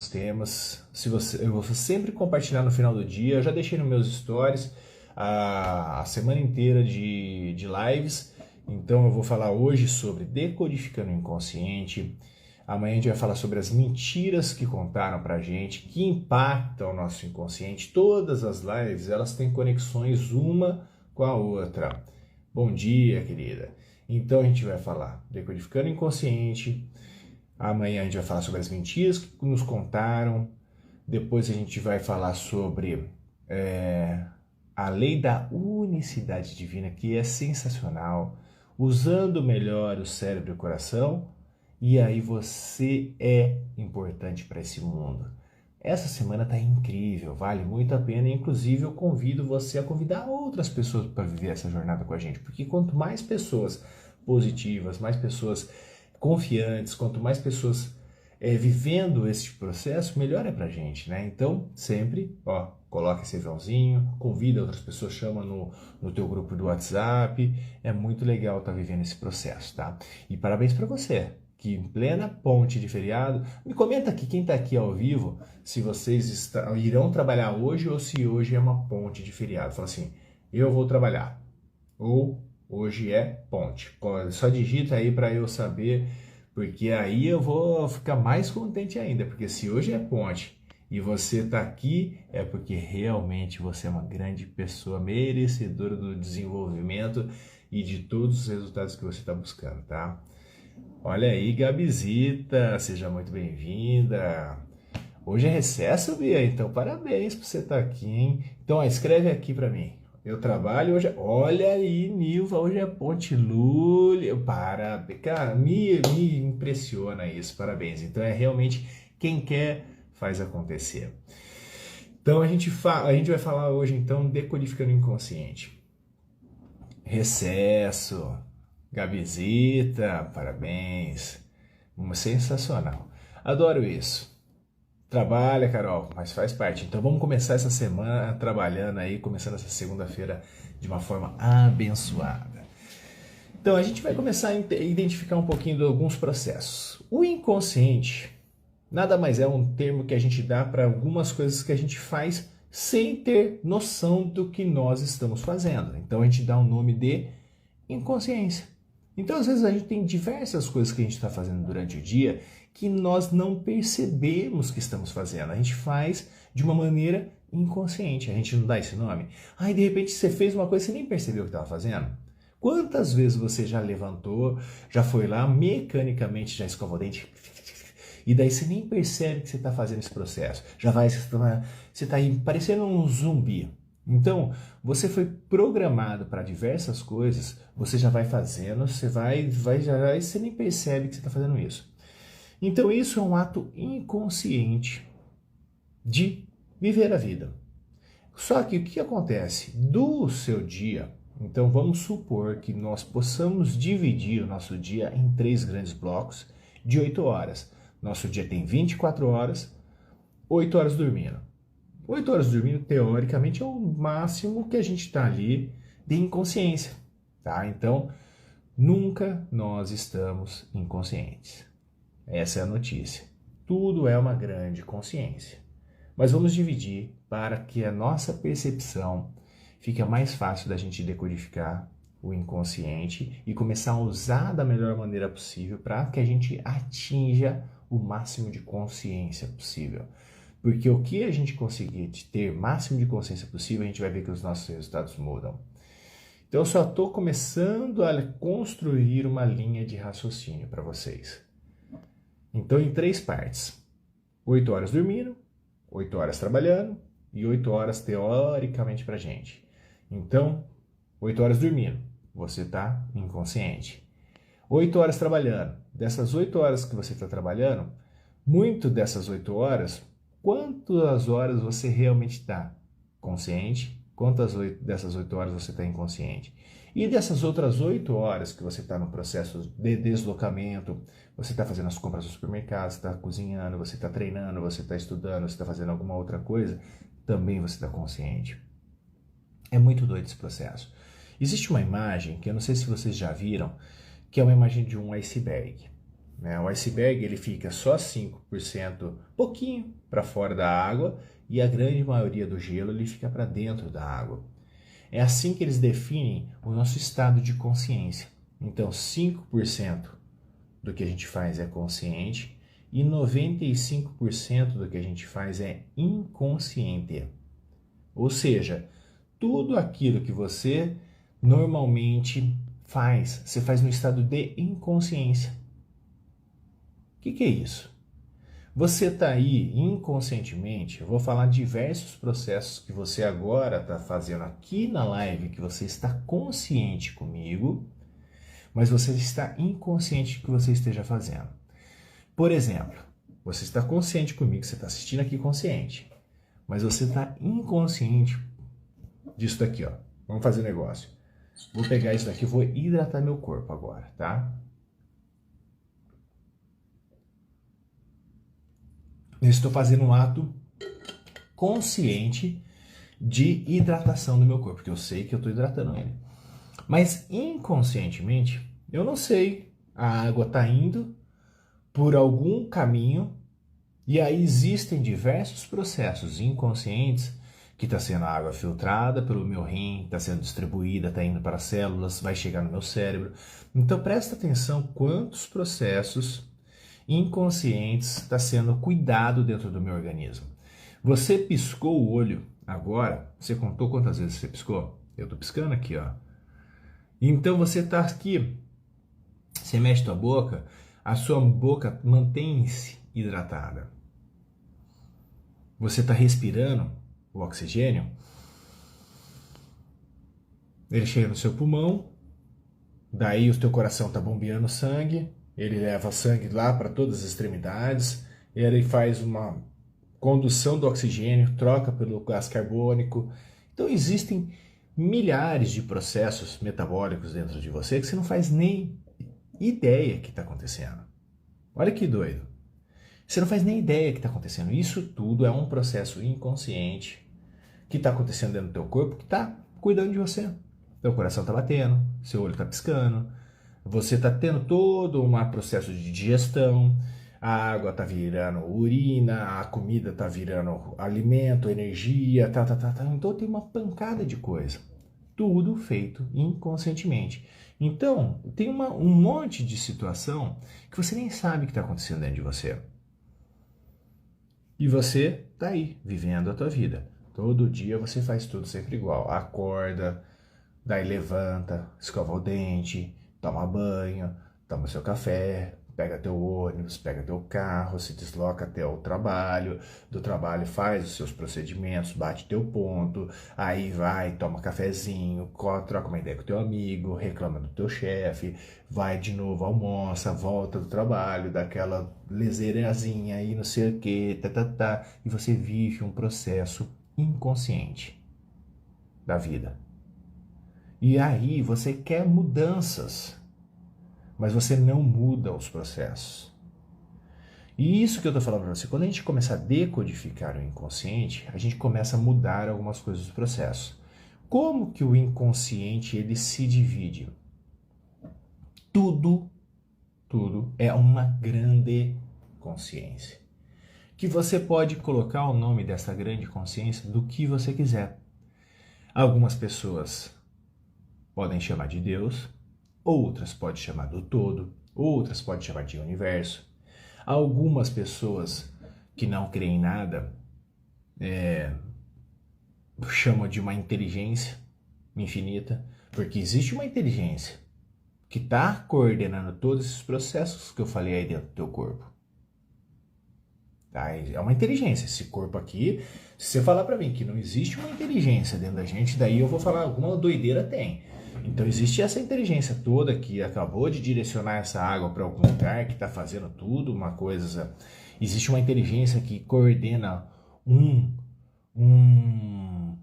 temas. Eu vou sempre compartilhar no final do dia. Eu já deixei nos meus stories a semana inteira de lives. Então eu vou falar hoje sobre decodificando o inconsciente. Amanhã a gente vai falar sobre as mentiras que contaram pra gente, que impactam o nosso inconsciente. Todas as lives, elas têm conexões uma com a outra. Bom dia, querida. Então a gente vai falar decodificando o inconsciente. Amanhã a gente vai falar sobre as mentiras que nos contaram. Depois a gente vai falar sobre a lei da unicidade divina, que é sensacional. Usando melhor o cérebro e o coração. E aí você é importante para esse mundo. Essa semana está incrível, vale muito a pena. Inclusive eu convido você a convidar outras pessoas para viver essa jornada com a gente. Porque quanto mais pessoas positivas, mais pessoas confiantes, quanto mais pessoas vivendo esse processo, melhor é pra gente, né? Então, sempre, coloca esse aviãozinho, convida outras pessoas, chama no teu grupo do WhatsApp. É muito legal estar vivendo esse processo, tá? E parabéns para você, que em plena ponte de feriado, me comenta aqui, quem está aqui ao vivo, se vocês irão trabalhar hoje ou se hoje é uma ponte de feriado. Fala assim, eu vou trabalhar, ou hoje é ponte. Só digita aí para eu saber, porque aí eu vou ficar mais contente ainda, porque se hoje é ponte e você está aqui, é porque realmente você é uma grande pessoa, merecedora do desenvolvimento e de todos os resultados que você está buscando, tá? Olha aí, Gabizita, seja muito bem-vinda. Hoje é recesso, Bia, então parabéns por você estar aqui, hein? Então, escreve aqui para mim. Eu trabalho hoje. Olha aí, Nilva, hoje é Ponte Lulha. Parabéns, cara, me impressiona isso, parabéns. Então, é realmente quem quer faz acontecer. Então, a gente vai falar hoje, então, decodificando o inconsciente. Recesso. Gabizita, parabéns. Sensacional. Adoro isso. Trabalha, Carol, mas faz parte. Então vamos começar essa semana trabalhando aí, começando essa segunda-feira de uma forma abençoada. Então a gente vai começar a identificar um pouquinho de alguns processos. O inconsciente nada mais é um termo que a gente dá para algumas coisas que a gente faz sem ter noção do que nós estamos fazendo. Então a gente dá o nome de inconsciência. Então, às vezes, a gente tem diversas coisas que a gente está fazendo durante o dia que nós não percebemos que estamos fazendo. A gente faz de uma maneira inconsciente. A gente não dá esse nome. Aí, de repente, você fez uma coisa e você nem percebeu que estava fazendo. Quantas vezes você já levantou, já foi lá, mecanicamente já escovou o dente, e daí você nem percebe que você está fazendo esse processo. Você está aí parecendo um zumbi. Então, você foi programado para diversas coisas, você já vai fazendo, você vai já, e você nem percebe que você está fazendo isso. Então, isso é um ato inconsciente de viver a vida. Só que o que acontece? Do seu dia, então vamos supor que nós possamos dividir o nosso dia em 3 grandes blocos de 8 horas. Nosso dia tem 24 horas, 8 horas dormindo. 8 horas dormindo, teoricamente, é o máximo que a gente está ali de inconsciência, tá? Então, nunca nós estamos inconscientes. Essa é a notícia. Tudo é uma grande consciência. Mas vamos dividir para que a nossa percepção fique mais fácil da gente decodificar o inconsciente e começar a usar da melhor maneira possível para que a gente atinja o máximo de consciência possível. Porque o que a gente conseguir ter o máximo de consciência possível, a gente vai ver que os nossos resultados mudam. Então eu só estou começando a construir uma linha de raciocínio para vocês. Então em 3 partes. 8 horas dormindo, 8 horas trabalhando e 8 horas teoricamente para a gente. Então, 8 horas dormindo, você está inconsciente. 8 horas trabalhando. Dessas 8 horas que você está trabalhando, muito dessas 8 horas... Quantas horas você realmente está consciente? Quantas dessas 8 horas você está inconsciente? E dessas outras 8 horas que você está no processo de deslocamento, você está fazendo as compras no supermercado, você está cozinhando, você está treinando, você está estudando, você está fazendo alguma outra coisa, também você está consciente. É muito doido esse processo. Existe uma imagem que eu não sei se vocês já viram, que é uma imagem de um iceberg. né? O iceberg ele fica só 5%, pouquinho para fora da água, e a grande maioria do gelo ele fica para dentro da água. É assim que eles definem o nosso estado de consciência. Então, 5% do que a gente faz é consciente e 95% do que a gente faz é inconsciente. Ou seja, tudo aquilo que você normalmente faz, você faz no estado de inconsciência. O que é isso? Você está aí inconscientemente, eu vou falar diversos processos que você agora está fazendo aqui na live, que você está consciente comigo, mas você está inconsciente do que você esteja fazendo. Por exemplo, você está consciente comigo, você está assistindo aqui consciente, mas você está inconsciente disso daqui, ó. Vamos fazer um negócio. Vou pegar isso daqui, vou hidratar meu corpo agora, tá? Eu estou fazendo um ato consciente de hidratação do meu corpo, porque eu sei que eu estou hidratando ele. Mas inconscientemente, eu não sei. A água está indo por algum caminho e aí existem diversos processos inconscientes que está sendo a água filtrada pelo meu rim, está sendo distribuída, está indo para as células, vai chegar no meu cérebro. Então presta atenção quantos processos inconscientes está sendo cuidado dentro do meu organismo. Você piscou o olho agora, você contou quantas vezes você piscou? Eu estou piscando aqui, ó. Então você está aqui, você mexe tua boca, a sua boca mantém-se hidratada. Você está respirando o oxigênio, ele chega no seu pulmão, daí o teu coração está bombeando sangue, ele leva sangue lá para todas as extremidades, ele faz uma condução do oxigênio, troca pelo gás carbônico. Então existem milhares de processos metabólicos dentro de você que você não faz nem ideia que está acontecendo. Olha que doido. Você não faz nem ideia que está acontecendo. Isso tudo é um processo inconsciente que está acontecendo dentro do teu corpo, que está cuidando de você. Teu coração está batendo, seu olho está piscando, você está tendo todo um processo de digestão, a água está virando urina, a comida está virando alimento, energia, tá. Então tem uma pancada de coisa. Tudo feito inconscientemente. Então, tem um monte de situação que você nem sabe o que está acontecendo dentro de você. E você está aí, vivendo a tua vida. Todo dia você faz tudo sempre igual. Acorda, daí levanta, escova o dente, toma banho, toma seu café, pega teu ônibus, pega teu carro, se desloca até o trabalho, do trabalho faz os seus procedimentos, bate teu ponto, aí vai, toma cafezinho, troca uma ideia com teu amigo, reclama do teu chefe, vai de novo, almoça, volta do trabalho, dá aquela leseirazinha aí, não sei o que, e você vive um processo inconsciente da vida. E aí você quer mudanças, mas você não muda os processos. E isso que eu estou falando para você, quando a gente começa a decodificar o inconsciente, a gente começa a mudar algumas coisas dos processos. Como que o inconsciente ele se divide? Tudo é uma grande consciência. Que você pode colocar o nome dessa grande consciência do que você quiser. Algumas pessoas podem chamar de Deus, outras podem chamar do todo, outras podem chamar de universo. Algumas pessoas que não creem em nada chamam de uma inteligência infinita, porque existe uma inteligência que está coordenando todos esses processos que eu falei aí dentro do teu corpo. Tá? É uma inteligência. Esse corpo aqui, se você falar para mim que não existe uma inteligência dentro da gente, daí eu vou falar alguma doideira tem. Então existe essa inteligência toda que acabou de direcionar essa água para algum lugar, que está fazendo tudo, uma coisa. Existe uma inteligência que coordena um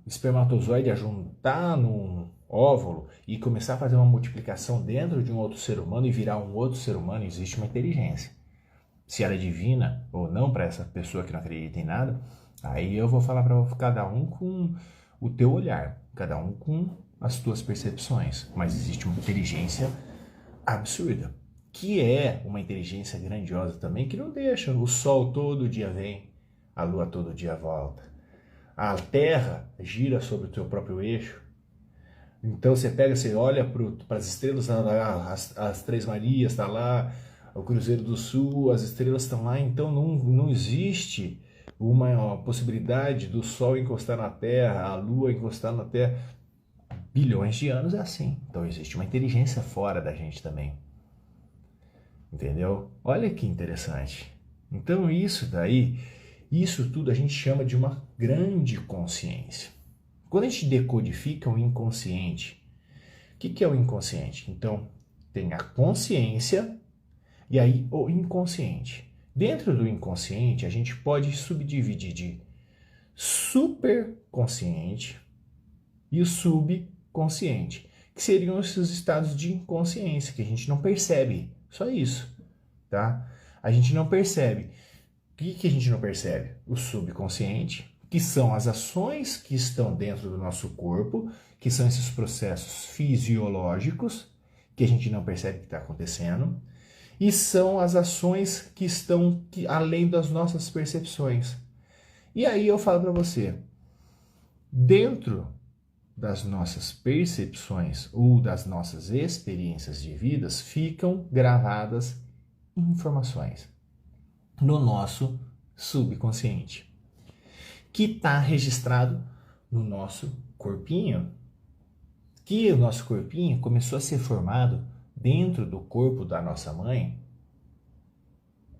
espermatozoide a juntar num óvulo e começar a fazer uma multiplicação dentro de um outro ser humano e virar um outro ser humano. Existe uma inteligência. Se ela é divina ou não para essa pessoa que não acredita em nada, aí eu vou falar para cada um com o teu olhar, cada um com as tuas percepções, mas existe uma inteligência absurda. que é uma inteligência grandiosa também, que não deixa. O sol todo dia vem, a lua todo dia volta. A Terra gira sobre o seu próprio eixo. Então você pega, você olha para as estrelas, as Três Marias está lá, o Cruzeiro do Sul, as estrelas estão lá, então não existe uma possibilidade do Sol encostar na Terra, a Lua encostar na Terra. Bilhões de anos é assim. Então existe uma inteligência fora da gente também. Entendeu? Olha que interessante. Então isso tudo a gente chama de uma grande consciência. Quando a gente decodifica o inconsciente, o que é o inconsciente? Então, tem a consciência e aí o inconsciente. Dentro do inconsciente, a gente pode subdividir de superconsciente e o subconsciente, que seriam esses estados de inconsciência que a gente não percebe. Só isso, tá? A gente não percebe. O que a gente não percebe? O subconsciente, que são as ações que estão dentro do nosso corpo, que são esses processos fisiológicos, que a gente não percebe que está acontecendo, e são as ações que estão além das nossas percepções. E aí eu falo para você, dentro das nossas percepções ou das nossas experiências de vidas, ficam gravadas informações no nosso subconsciente, que está registrado no nosso corpinho, que o nosso corpinho começou a ser formado dentro do corpo da nossa mãe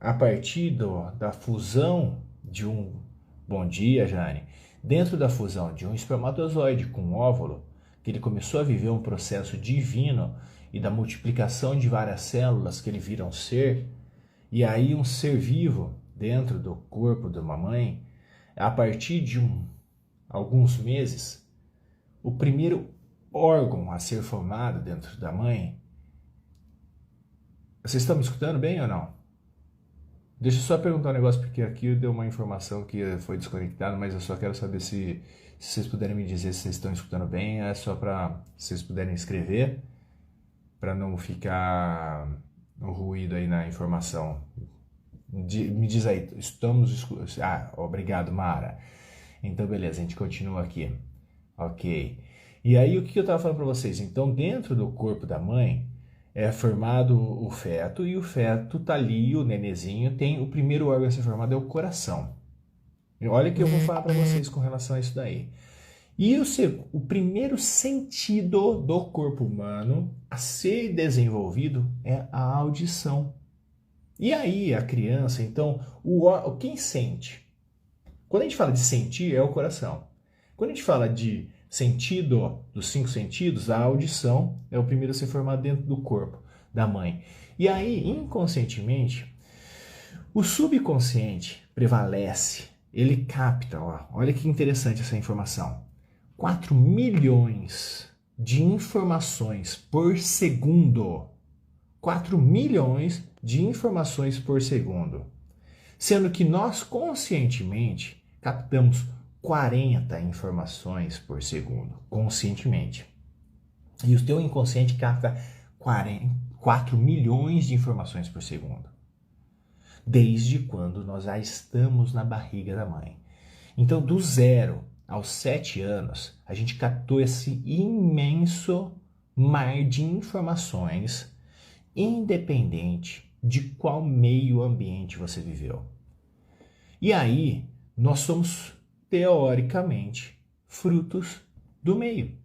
a partir da fusão de um... Bom dia, Jane. Dentro da fusão de um espermatozoide com um óvulo, que ele começou a viver um processo divino e da multiplicação de várias células que ele vira um ser, e aí um ser vivo dentro do corpo de uma mãe, a partir de alguns meses, o primeiro órgão a ser formado dentro da mãe... Vocês estão me escutando bem ou não? Deixa eu só perguntar um negócio, porque aqui deu uma informação que foi desconectada, mas eu só quero saber se vocês puderem me dizer se vocês estão escutando bem. É só para vocês puderem escrever, para não ficar um ruído aí na informação. Me diz aí, estamos... obrigado, Mara. Então, beleza, a gente continua aqui. Ok. E aí, o que eu estava falando para vocês? Então, dentro do corpo da mãe é formado o feto, e o feto tá ali, o nenezinho, tem o primeiro órgão a ser formado é o coração. E olha o que eu vou falar para vocês com relação a isso daí. E o primeiro sentido do corpo humano a ser desenvolvido é a audição. E aí, a criança, então, quem sente? Quando a gente fala de sentir, é o coração. Quando a gente fala de sentido, dos 5 sentidos, a audição é o primeiro a ser formado dentro do corpo da mãe. E aí, inconscientemente, o subconsciente prevalece, ele capta, olha que interessante essa informação, 4 milhões de informações por segundo. 4 milhões de informações por segundo. Sendo que nós conscientemente captamos 40 informações por segundo, conscientemente. E o teu inconsciente capta 4 milhões de informações por segundo. Desde quando nós já estamos na barriga da mãe. Então, do 0 aos 7 anos, a gente captou esse imenso mar de informações, independente de qual meio ambiente você viveu. E aí, nós somos, teoricamente, frutos do meio.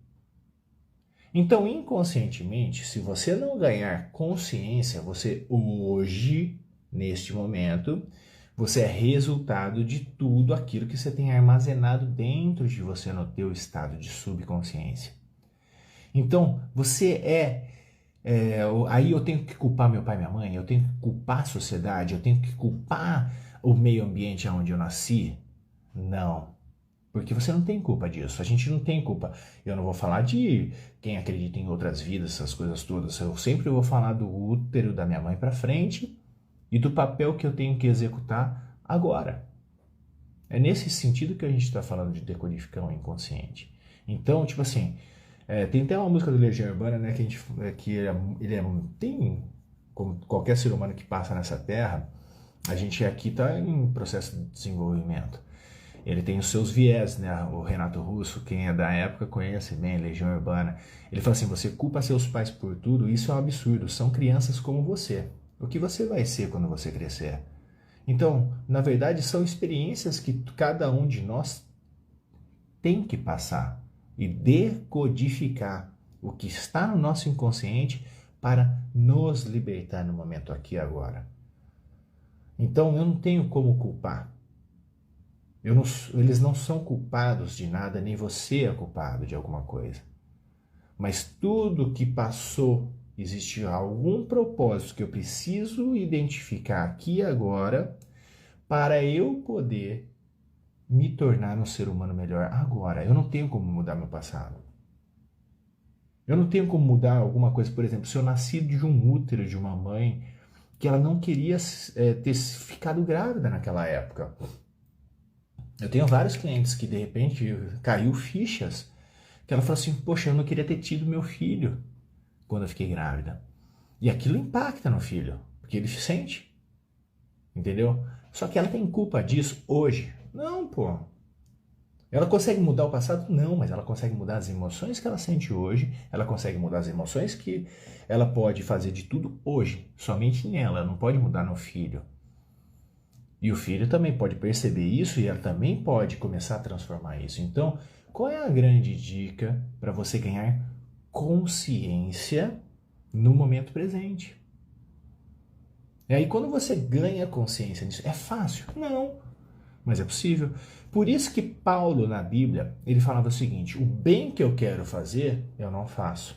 Então, inconscientemente, se você não ganhar consciência, você hoje, neste momento, você é resultado de tudo aquilo que você tem armazenado dentro de você no teu estado de subconsciência. Então, você aí eu tenho que culpar meu pai e minha mãe, eu tenho que culpar a sociedade, eu tenho que culpar o meio ambiente onde eu nasci? Não, porque você não tem culpa disso, a gente não tem culpa. Eu não vou falar de quem acredita em outras vidas, essas coisas todas, eu sempre vou falar do útero da minha mãe para frente e do papel que eu tenho que executar agora. É nesse sentido que a gente está falando de decodificar o inconsciente. Então, tipo assim, tem até uma música do Legião Urbana, né, que ele tem como qualquer ser humano que passa nessa terra, a gente aqui está em processo de desenvolvimento. Ele tem os seus viés, né? O Renato Russo, quem é da época conhece bem, Legião Urbana. Ele fala assim, você culpa seus pais por tudo, isso é um absurdo, são crianças como você. O que você vai ser quando você crescer? Então, na verdade, são experiências que cada um de nós tem que passar e decodificar o que está no nosso inconsciente para nos libertar no momento aqui e agora. Então, eu não tenho como culpar. Eles não são culpados de nada, nem você é culpado de alguma coisa. Mas tudo que passou, existe algum propósito que eu preciso identificar aqui e agora para eu poder me tornar um ser humano melhor agora. Eu não tenho como mudar meu passado. Eu não tenho como mudar alguma coisa. Por exemplo, se eu nasci de um útero de uma mãe que ela não queria ter ficado grávida naquela época. Eu tenho vários clientes que de repente caiu fichas, que ela falou assim, poxa, eu não queria ter tido meu filho quando eu fiquei grávida. E aquilo impacta no filho, porque ele se sente, entendeu? Só que ela tem culpa disso hoje? Não, pô. Ela consegue mudar o passado? Não, mas ela consegue mudar as emoções que ela sente hoje, ela consegue mudar as emoções que ela pode fazer de tudo hoje, somente nela, ela não pode mudar no filho. E o filho também pode perceber isso e ela também pode começar a transformar isso. Então, qual é a grande dica para você ganhar consciência no momento presente? E aí, quando você ganha consciência nisso, é fácil? Não, mas é possível. Por isso que Paulo, na Bíblia, ele falava o seguinte, o bem que eu quero fazer, eu não faço.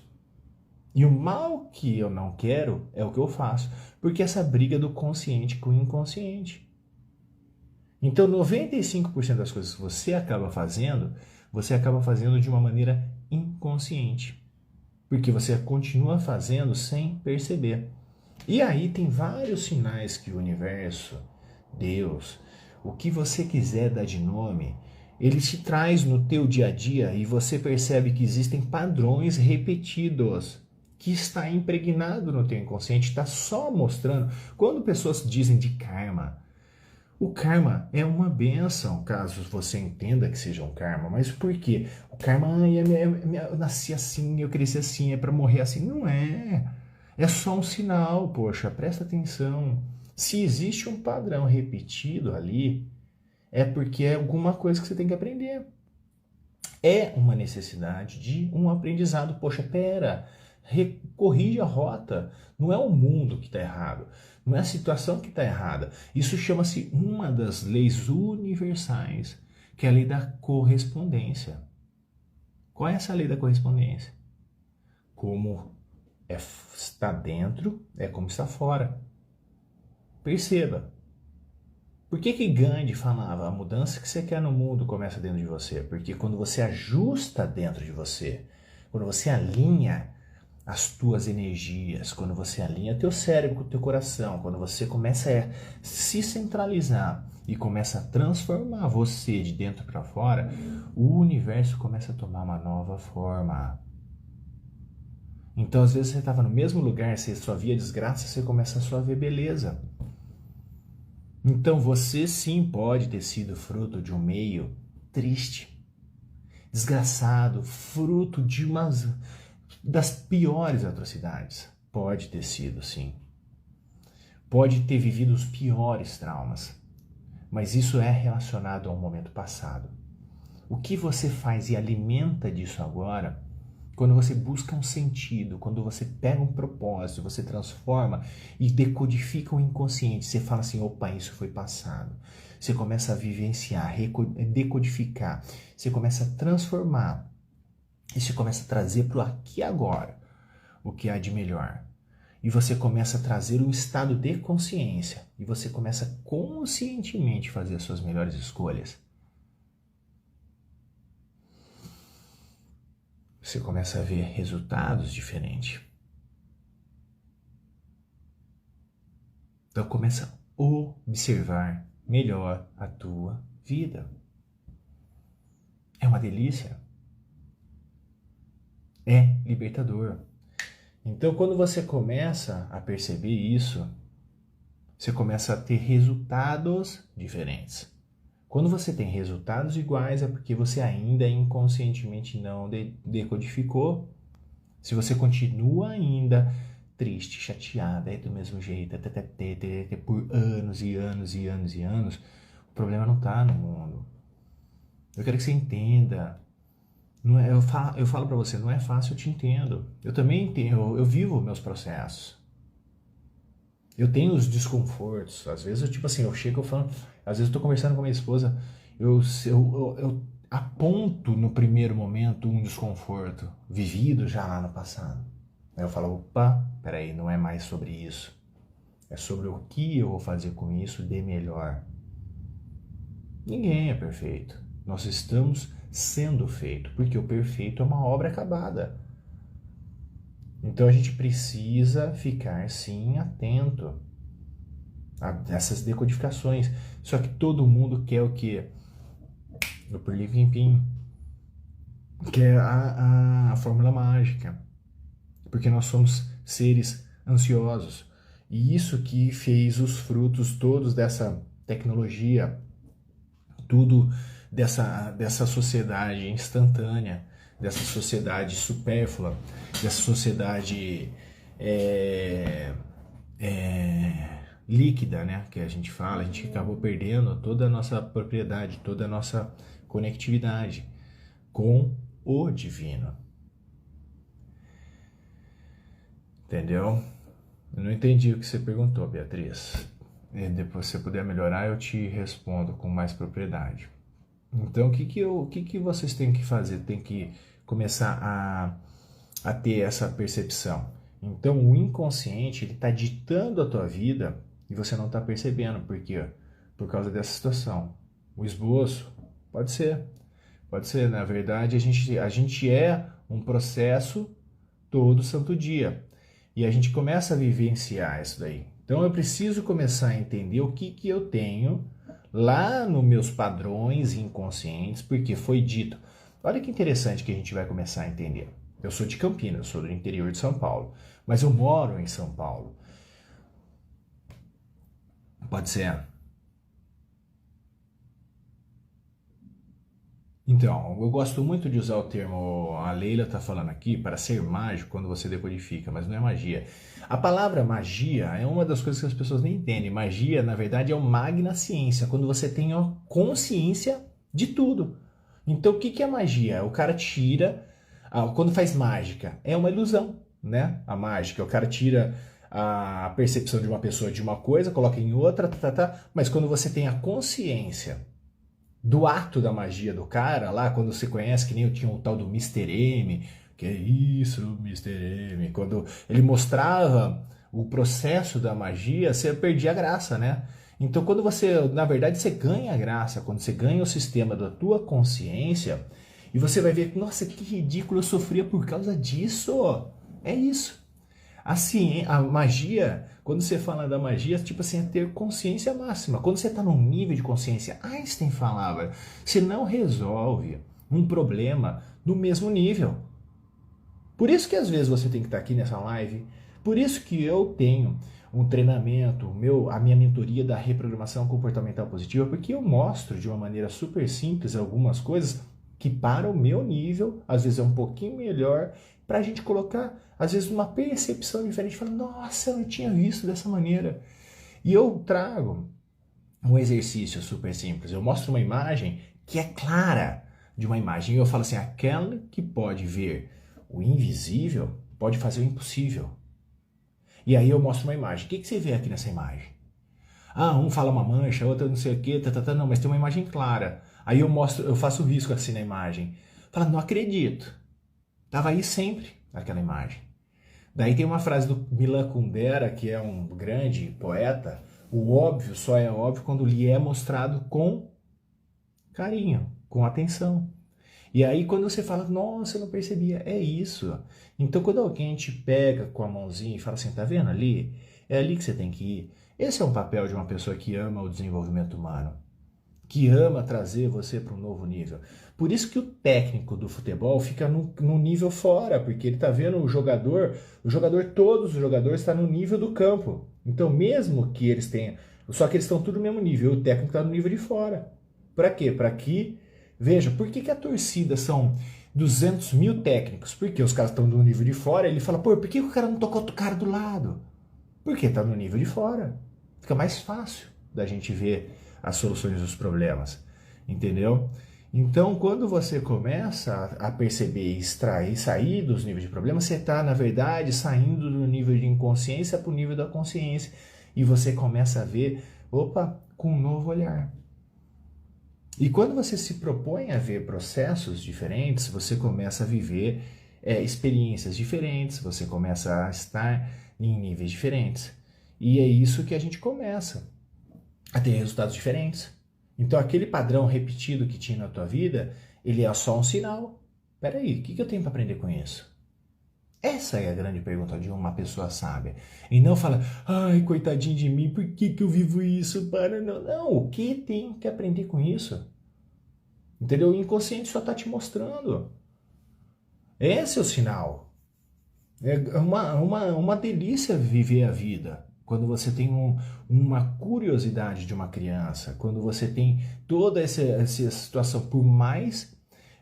E o mal que eu não quero é o que eu faço. Porque essa briga do consciente com o inconsciente. Então, 95% das coisas que você acaba fazendo de uma maneira inconsciente. Porque você continua fazendo sem perceber. E aí tem vários sinais que o universo, Deus, o que você quiser dar de nome, ele te traz no teu dia a dia e você percebe que existem padrões repetidos que está impregnado no teu inconsciente, está só mostrando. Quando pessoas dizem de karma, o karma é uma bênção, caso você entenda que seja um karma. Mas por quê? O karma, eu nasci assim, eu cresci assim, é para morrer assim. Não é. É só um sinal, poxa, presta atenção. Se existe um padrão repetido ali, é porque é alguma coisa que você tem que aprender. É uma necessidade de um aprendizado. Poxa, pera, corrige a rota. Não é o mundo que está errado. Não é a situação que está errada. Isso chama-se uma das leis universais, que é a lei da correspondência. Qual é essa lei da correspondência? Como está dentro, é como está fora. Perceba. Por que Gandhi falava, a mudança que você quer no mundo começa dentro de você? Porque quando você ajusta dentro de você, quando você alinha as tuas energias, quando você alinha teu cérebro com o teu coração, quando você começa a se centralizar e começa a transformar você de dentro para fora, o universo começa a tomar uma nova forma. Então, às vezes você estava no mesmo lugar, você só via desgraça, você começa a só ver beleza. Então, você sim pode ter sido fruto de um meio triste, desgraçado, fruto de das piores atrocidades. Pode ter sido, sim. Pode ter vivido os piores traumas. Mas isso é relacionado a um momento passado. O que você faz e alimenta disso agora, quando você busca um sentido, quando você pega um propósito, você transforma e decodifica o inconsciente, você fala assim, opa, isso foi passado. Você começa a vivenciar, decodificar, você começa a transformar. E você começa a trazer para o aqui e agora o que há de melhor. E você começa a trazer um estado de consciência. E você começa conscientemente a fazer as suas melhores escolhas. Você começa a ver resultados diferentes. Então começa a observar melhor a tua vida. É uma delícia. É libertador. Então, quando você começa a perceber isso, você começa a ter resultados diferentes. Quando você tem resultados iguais, é porque você ainda inconscientemente não decodificou. Se você continua ainda triste, chateada, é do mesmo jeito, por anos e anos e anos e anos, o problema não está no mundo. Eu quero que você entenda. Não é, eu falo para você, não é fácil, eu te entendo. Eu também entendo, eu vivo meus processos. Eu tenho os desconfortos. Às vezes, eu chego e falo, às vezes eu tô conversando com a minha esposa, eu aponto no primeiro momento um desconforto vivido já lá no passado. Aí eu falo, opa, peraí, não é mais sobre isso. É sobre o que eu vou fazer com isso de melhor. Ninguém é perfeito. Nós estamos sendo feito, porque o perfeito é uma obra acabada. Então a gente precisa ficar sim atento a essas decodificações. Só que todo mundo quer o quê? O pirlim-pim-pim. Quer a fórmula mágica. Porque nós somos seres ansiosos. E isso que fez os frutos todos dessa tecnologia, tudo dessa sociedade instantânea, dessa sociedade supérflua, dessa sociedade líquida, né? Que a gente acabou perdendo toda a nossa propriedade, toda a nossa conectividade com o divino. Entendeu? Eu não entendi o que você perguntou, Beatriz. E depois, se você puder melhorar, eu te respondo com mais propriedade. Então, o que vocês têm que fazer? Tem que começar a ter essa percepção. Então, o inconsciente, ele está ditando a tua vida e você não está percebendo. Por quê? Por causa dessa situação. O esboço, pode ser. Pode ser, na verdade, a gente é um processo todo santo dia. E a gente começa a vivenciar isso daí. Então, eu preciso começar a entender o que eu tenho lá nos meus padrões inconscientes, porque foi dito. Olha que interessante que a gente vai começar a entender. Eu sou de Campinas, eu sou do interior de São Paulo, mas eu moro em São Paulo. Pode ser? Então, eu gosto muito de usar o termo, a Leila está falando aqui, para ser mágico quando você decodifica, mas não é magia. A palavra magia é uma das coisas que as pessoas nem entendem. Magia, na verdade, é o magna ciência, quando você tem a consciência de tudo. Então, o que é magia? O cara tira, quando faz mágica, é uma ilusão, né? A mágica, o cara tira a percepção de uma pessoa de uma coisa, coloca em outra, mas quando você tem a consciência do ato da magia do cara, lá quando você conhece, que nem eu tinha o tal do Mr. M, que é isso, Mr. M, quando ele mostrava o processo da magia, você perdia a graça, né? Então quando você, na verdade, você ganha a graça, quando você ganha o sistema da tua consciência, e você vai ver, nossa, que ridículo, eu sofria por causa disso. É isso. Assim, a magia, quando você fala da magia, tipo assim, é ter consciência máxima. Quando você está num nível de consciência, Einstein falava, você não resolve um problema no mesmo nível. Por isso que às vezes você tem que estar aqui nessa live, por isso que eu tenho um treinamento, a minha mentoria da reprogramação comportamental positiva, porque eu mostro de uma maneira super simples algumas coisas que para o meu nível, às vezes é um pouquinho melhor, para a gente colocar, às vezes, uma percepção diferente, falando, nossa, eu não tinha visto dessa maneira. E eu trago um exercício super simples, eu mostro uma imagem que é clara de uma imagem, e eu falo assim, aquela que pode ver o invisível pode fazer o impossível. E aí eu mostro uma imagem, o que você vê aqui nessa imagem? Um fala uma mancha, outro não sei o que, não, mas tem uma imagem clara. Aí eu faço o risco assim na imagem. Fala, não acredito. Estava aí sempre, aquela imagem. Daí tem uma frase do Milan Kundera, que é um grande poeta, o óbvio só é óbvio quando lhe é mostrado com carinho, com atenção. E aí quando você fala, nossa, eu não percebia, é isso. Então quando alguém te pega com a mãozinha e fala assim, tá vendo ali? É ali que você tem que ir. Esse é um papel de uma pessoa que ama o desenvolvimento humano, que ama trazer você para um novo nível. Por isso que o técnico do futebol fica no nível fora, porque ele está vendo todos os jogadores estão no nível do campo. Então, mesmo que eles tenham, só que eles estão tudo no mesmo nível, o técnico está no nível de fora. Para quê? Para que, veja, por que a torcida são 200 mil técnicos? Porque os caras estão no nível de fora, ele fala, pô, por que o cara não tocou o cara do lado? Porque está no nível de fora. Fica mais fácil da gente ver as soluções dos problemas, entendeu? Então, quando você começa a perceber, extrair, sair dos níveis de problema, você está, na verdade, saindo do nível de inconsciência para o nível da consciência. E você começa a ver, opa, com um novo olhar. E quando você se propõe a ver processos diferentes, você começa a viver experiências diferentes, você começa a estar em níveis diferentes. E é isso que a gente começa a ter resultados diferentes. Então aquele padrão repetido que tinha na tua vida, ele é só um sinal. Peraí, o que eu tenho para aprender com isso? Essa é a grande pergunta de uma pessoa sábia. E não fala, ai, coitadinho de mim, por que eu vivo isso? Não, o que tem que aprender com isso? Entendeu? O inconsciente só está te mostrando. Esse é o sinal. É uma delícia viver a vida. Quando você tem uma curiosidade de uma criança, quando você tem toda essa situação, por mais...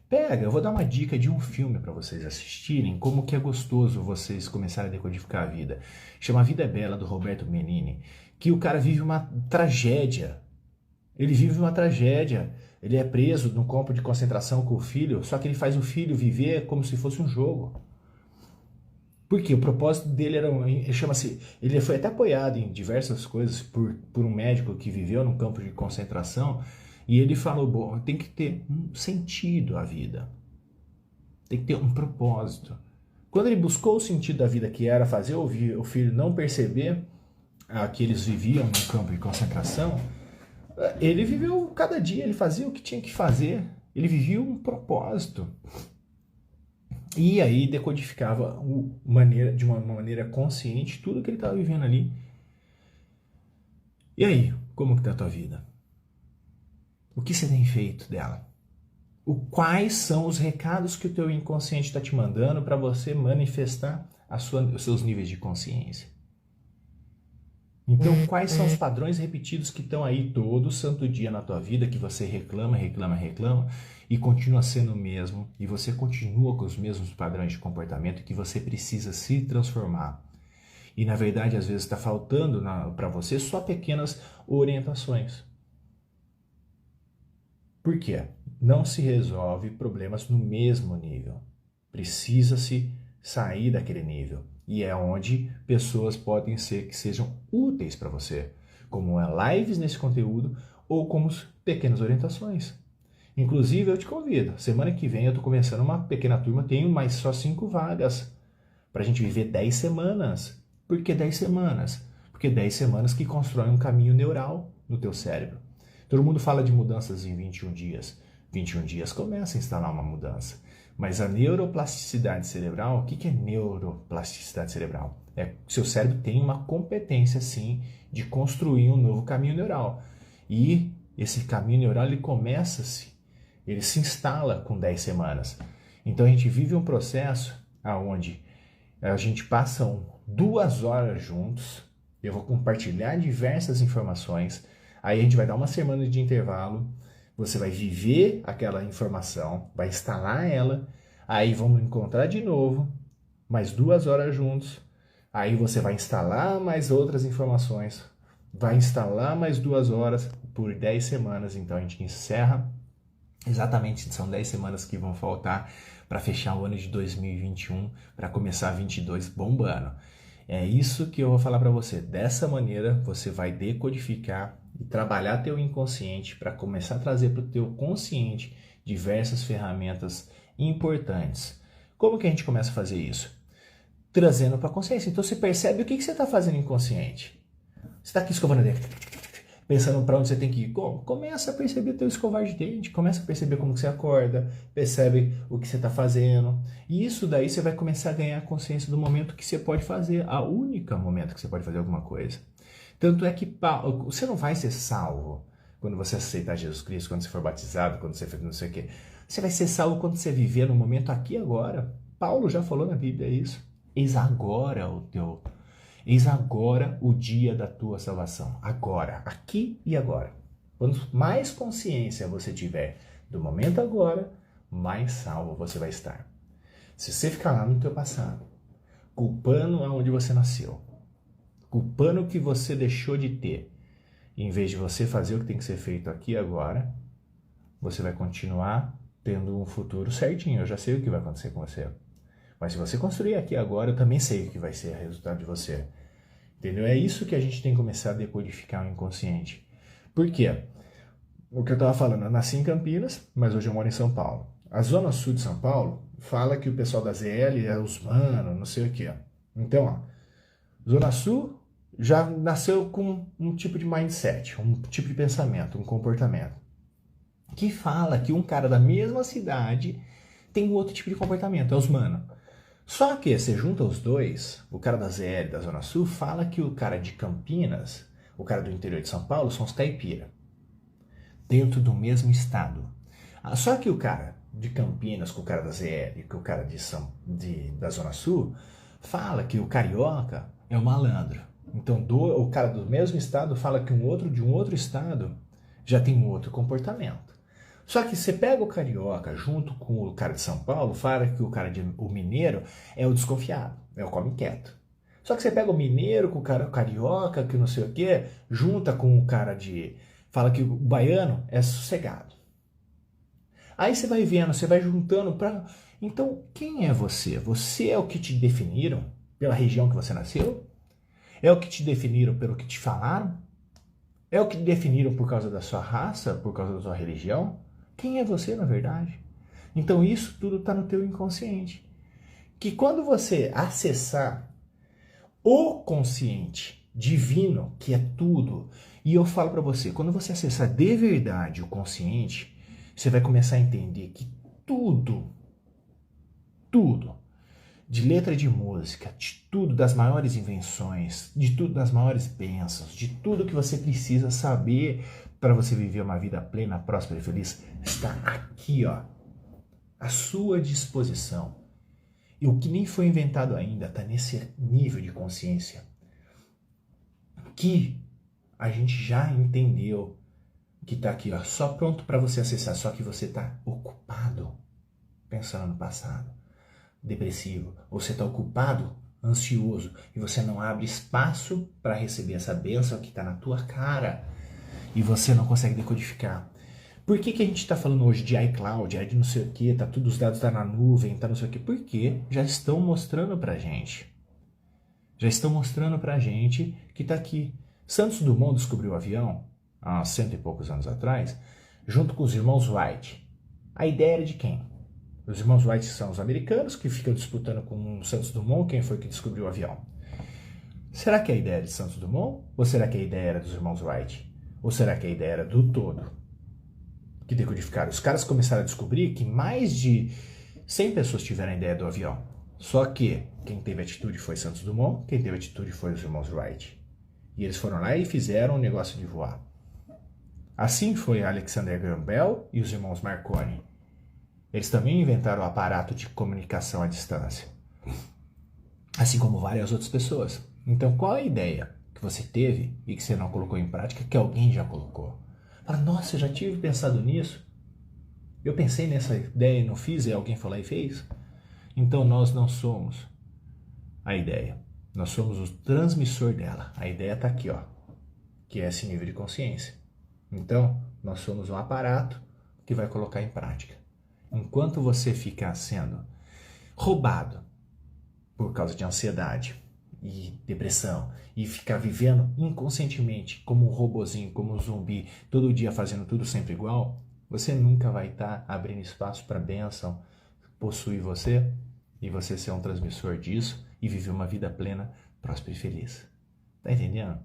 Pega, eu vou dar uma dica de um filme para vocês assistirem, como que é gostoso vocês começarem a decodificar a vida. Chama A Vida é Bela, do Roberto Benigni, que o cara vive uma tragédia. Ele vive uma tragédia. Ele é preso num campo de concentração com o filho, só que ele faz o filho viver como se fosse um jogo. Porque o propósito dele era, chama-se, ele foi até apoiado em diversas coisas por um médico que viveu num campo de concentração, e ele falou, bom, tem que ter um sentido a vida, tem que ter um propósito. Quando ele buscou o sentido da vida, que era fazer o filho não perceber que eles viviam num campo de concentração, ele viveu cada dia, ele fazia o que tinha que fazer, ele vivia um propósito. E aí decodificava de uma maneira consciente tudo que ele estava vivendo ali. E aí, como que tá a tua vida? O que você tem feito dela? Quais são os recados que o teu inconsciente está te mandando para você manifestar os seus níveis de consciência? Então, quais são os padrões repetidos que estão aí todo santo dia na tua vida, que você reclama e continua sendo o mesmo, e você continua com os mesmos padrões de comportamento que você precisa se transformar. E, na verdade, às vezes está faltando para você só pequenas orientações. Por quê? Não se resolve problemas no mesmo nível. Precisa-se sair daquele nível. E é onde pessoas podem ser que sejam úteis para você, como lives nesse conteúdo ou como pequenas orientações. Inclusive, eu te convido. Semana que vem eu estou começando uma pequena turma, tenho mais só 5 vagas para a gente viver 10 semanas. Por que 10 semanas? Porque 10 semanas que constroem um caminho neural no teu cérebro. Todo mundo fala de mudanças em 21 dias. 21 dias começa a instalar uma mudança. Mas a neuroplasticidade cerebral, o que é neuroplasticidade cerebral? É que o seu cérebro tem uma competência, sim, de construir um novo caminho neural. E esse caminho neural, ele se instala com 10 semanas. Então a gente vive um processo onde a gente passa 2 horas juntos, eu vou compartilhar diversas informações, aí a gente vai dar uma semana de intervalo, você vai viver aquela informação, vai instalar ela, aí vamos encontrar de novo, mais 2 horas juntos, aí você vai instalar mais outras informações, vai instalar mais 2 horas por 10 semanas, então a gente encerra, exatamente, são 10 semanas que vão faltar para fechar o ano de 2021, para começar 22 bombando. É isso que eu vou falar para você. Dessa maneira, você vai decodificar e trabalhar teu inconsciente para começar a trazer para o teu consciente diversas ferramentas importantes. Como que a gente começa a fazer isso? Trazendo para a consciência. Então você percebe o que você está fazendo inconsciente. Você está aqui escovando o dente, pensando para onde você tem que ir. Começa a perceber teu escovar de dente, começa a perceber como que você acorda, percebe o que você está fazendo. E isso daí você vai começar a ganhar consciência do momento que você pode fazer, a única momento que você pode fazer alguma coisa. Tanto é que você não vai ser salvo quando você aceitar Jesus Cristo, quando você for batizado, quando você for não sei o quê. Você vai ser salvo quando você viver no momento aqui e agora. Paulo já falou na Bíblia isso. Eis agora o dia da tua salvação. Agora, aqui e agora. Quanto mais consciência você tiver do momento agora, mais salvo você vai estar. Se você ficar lá no teu passado, culpando aonde você nasceu, culpando o que você deixou de ter, em vez de você fazer o que tem que ser feito aqui e agora, você vai continuar tendo um futuro certinho. Eu já sei o que vai acontecer com você. Mas se você construir aqui e agora, eu também sei o que vai ser o resultado de você. Entendeu? É isso que a gente tem que começar a decodificar o inconsciente. Por quê? O que eu estava falando, eu nasci em Campinas, mas hoje eu moro em São Paulo. A zona sul de São Paulo fala que o pessoal da ZL é os mano, não sei o quê. Então, ó, zona sul já nasceu com um tipo de mindset, um tipo de pensamento, um comportamento, que fala que um cara da mesma cidade tem um outro tipo de comportamento, é os mano. Só que você junta os dois, o cara da ZL da Zona Sul fala que o cara de Campinas, o cara do interior de São Paulo, são os caipira, dentro do mesmo estado. Só que o cara de Campinas com o cara da ZL, com o cara da Zona Sul, fala que o carioca é o malandro. Então o cara do mesmo estado fala que um outro de um outro estado já tem um outro comportamento. Só que você pega o carioca junto com o cara de São Paulo, fala que o mineiro é o desconfiado, é o come quieto. Só que você pega o mineiro com o carioca, que não sei o quê, junta com o cara fala que o baiano é sossegado. Aí você vai vendo, você vai juntando para... Então, quem é você? Você é o que te definiram pela região que você nasceu? É o que te definiram pelo que te falaram? É o que te definiram por causa da sua raça, por causa da sua religião? Quem é você, na verdade? Então isso tudo está no teu inconsciente. Que quando você acessar o consciente divino, que é tudo, e eu falo para você, quando você acessar de verdade o consciente, você vai começar a entender que tudo, de letra de música, de tudo das maiores invenções, de tudo das maiores bênçãos, de tudo que você precisa saber para você viver uma vida plena, próspera e feliz, está aqui, ó, à sua disposição. E o que nem foi inventado ainda está nesse nível de consciência que a gente já entendeu que está aqui, ó, só pronto para você acessar, só que você está ocupado pensando no passado, depressivo, ou você está ocupado, ansioso, e você não abre espaço para receber essa bênção que está na tua cara e você não consegue decodificar. Por que a gente está falando hoje de iCloud, de não sei o que, tá tudo, os dados estão na nuvem, tá não sei o que? Porque já estão mostrando pra gente. Já estão mostrando pra gente que tá aqui. Santos Dumont descobriu o avião há 100 e poucos anos atrás, junto com os irmãos Wright. A ideia era de quem? Os irmãos Wright são os americanos que ficam disputando com o Santos Dumont quem foi que descobriu o avião. Será que a ideia era de Santos Dumont? Ou será que a ideia era dos irmãos Wright? Ou será que a ideia era do todo? Que decodificaram. Os caras começaram a descobrir que mais de 100 pessoas tiveram a ideia do avião. Só que quem teve atitude foi Santos Dumont, quem teve atitude foi os irmãos Wright. E eles foram lá e fizeram o negócio de voar. Assim foi Alexander Graham Bell e os irmãos Marconi. Eles também inventaram o aparato de comunicação à distância. Assim como várias outras pessoas. Então, qual a ideia que você teve e que você não colocou em prática que alguém já colocou? Fala, nossa, eu já tive pensado nisso. Eu pensei nessa ideia e não fiz, e alguém foi lá e fez. Então, nós não somos a ideia. Nós somos o transmissor dela. A ideia está aqui, ó, que é esse nível de consciência. Então, nós somos um aparato que vai colocar em prática. Enquanto você ficar sendo roubado por causa de ansiedade e depressão e ficar vivendo inconscientemente como um robozinho, como um zumbi, todo dia fazendo tudo sempre igual, você nunca vai estar abrindo espaço para a bênção possuir você e você ser um transmissor disso e viver uma vida plena, próspera e feliz. Tá entendendo?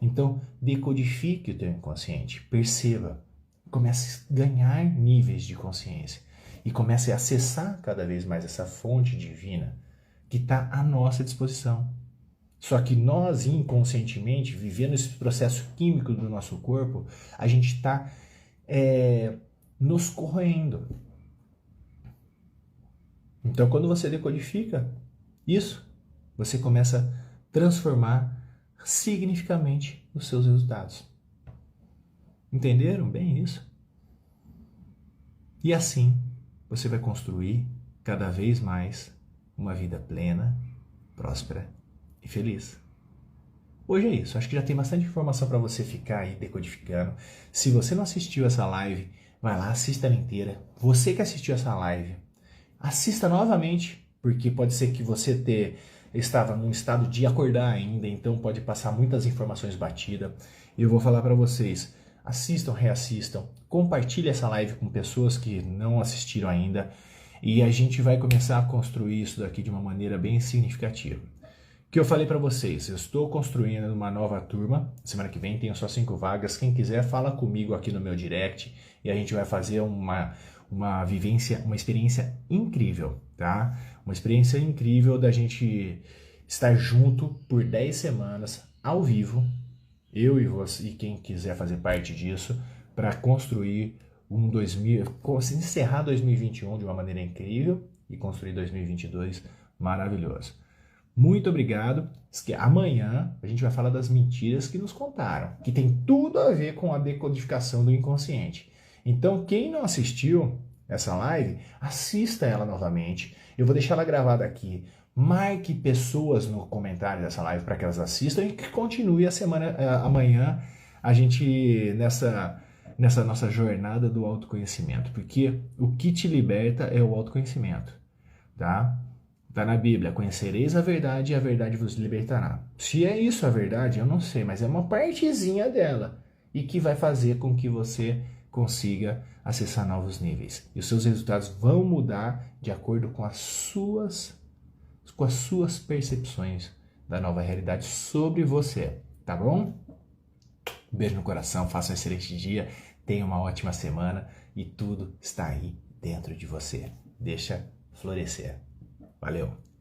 Então, decodifique o teu inconsciente, perceba, comece a ganhar níveis de consciência e comece a acessar cada vez mais essa fonte divina que está à nossa disposição. Só que nós, inconscientemente, vivendo esse processo químico do nosso corpo, a gente está nos corroendo. Então, quando você decodifica isso, você começa a transformar significativamente os seus resultados. Entenderam bem isso? E assim, você vai construir cada vez mais uma vida plena, próspera e feliz. Hoje é isso, acho que já tem bastante informação para você ficar aí decodificando. Se você não assistiu essa live, vai lá, assista ela inteira. Você que assistiu essa live, assista novamente, porque pode ser que você estava num estado de acordar ainda, então pode passar muitas informações batidas. Eu vou falar para vocês, assistam, reassistam, compartilhe essa live com pessoas que não assistiram ainda e a gente vai começar a construir isso daqui de uma maneira bem significativa. Que eu falei para vocês, eu estou construindo uma nova turma, semana que vem tenho só 5 vagas, quem quiser fala comigo aqui no meu direct e a gente vai fazer uma vivência, uma experiência incrível, tá? Uma experiência incrível da gente estar junto por 10 semanas ao vivo, eu e você e quem quiser fazer parte disso, para construir encerrar 2021 de uma maneira incrível e construir 2022 maravilhoso. Muito obrigado. Amanhã a gente vai falar das mentiras que nos contaram, que tem tudo a ver com a decodificação do inconsciente. Então, quem não assistiu essa live, assista ela novamente. Eu vou deixar ela gravada aqui. Marque pessoas no comentário dessa live para que elas assistam e que continue a semana amanhã a gente nessa nossa jornada do autoconhecimento, porque o que te liberta é o autoconhecimento, tá? Tá na Bíblia, conhecereis a verdade e a verdade vos libertará. Se é isso a verdade, eu não sei, mas é uma partezinha dela e que vai fazer com que você consiga acessar novos níveis. E os seus resultados vão mudar de acordo com as suas percepções da nova realidade sobre você, tá bom? Beijo no coração, faça um excelente dia, tenha uma ótima semana e tudo está aí dentro de você. Deixa florescer. Valeu!